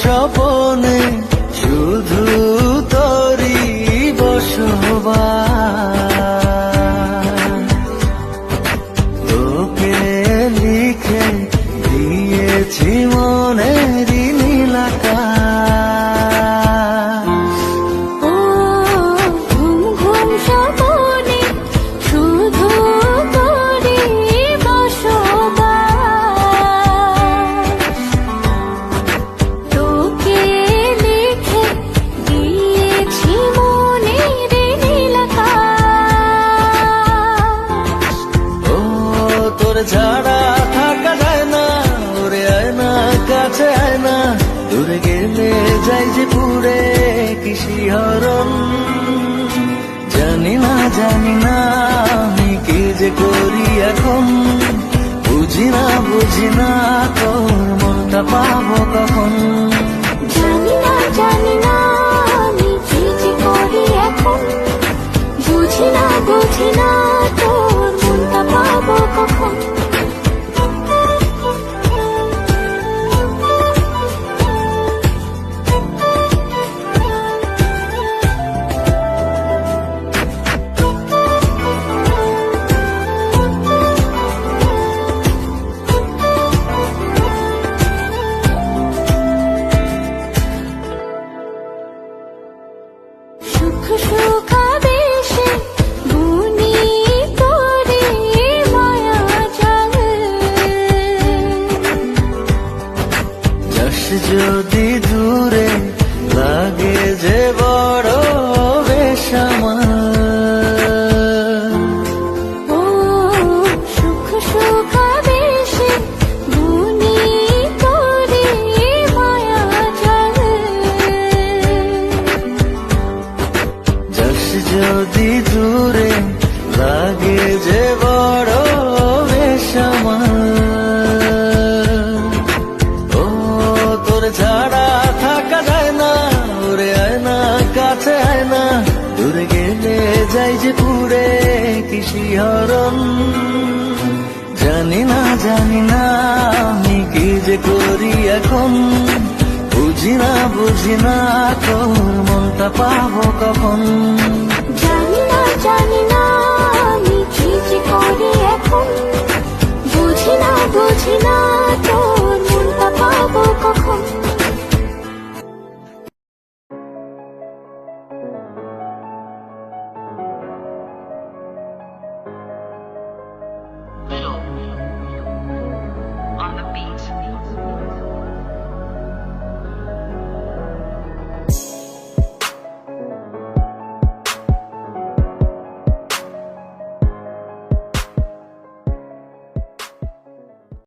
স্বপনে শুধু তোরই বসবাস। তোকে লিখে দিয়েছি মনের নীল আকাশ। ও ঘুম ঘুম স্বপনে শুধু তোরই বসবাস। তোকে লিখে দিয়েছি মনের নীল আকাশ। ও তোর ছাড়া থাকা যায় না, ওরে আয় না কাছে আয় না, দূরে গেলে যাই যে পুরে কি শিহরণ। জানি না আমি কি যে করি এখন, বুঝি না তোর মনটা পাবো কখন। জানি না আমি কি যে করি এখন, বুঝি না তোর মনটা পাবো কখন। সুখ সুখাবেশে বুনি তোরে মায়া জাল। যাস যদি দূরে লাগে যে বড় বেসামাল। ও সুখ সুখাবেশে বুনি তোরে মায়া জাল। যাস যদি দূরে লাগে যে বড় বেসামাল। ও তোর ছাড়া থাকা যায় না, ওরে আয় না কাছে আয় না, দূরে গেলে যাই যে পুরে কি শিহরণ। জানি না আমি কি যে করি এখন, বুঝি না তোর মনটা পাবো কখন। জানি না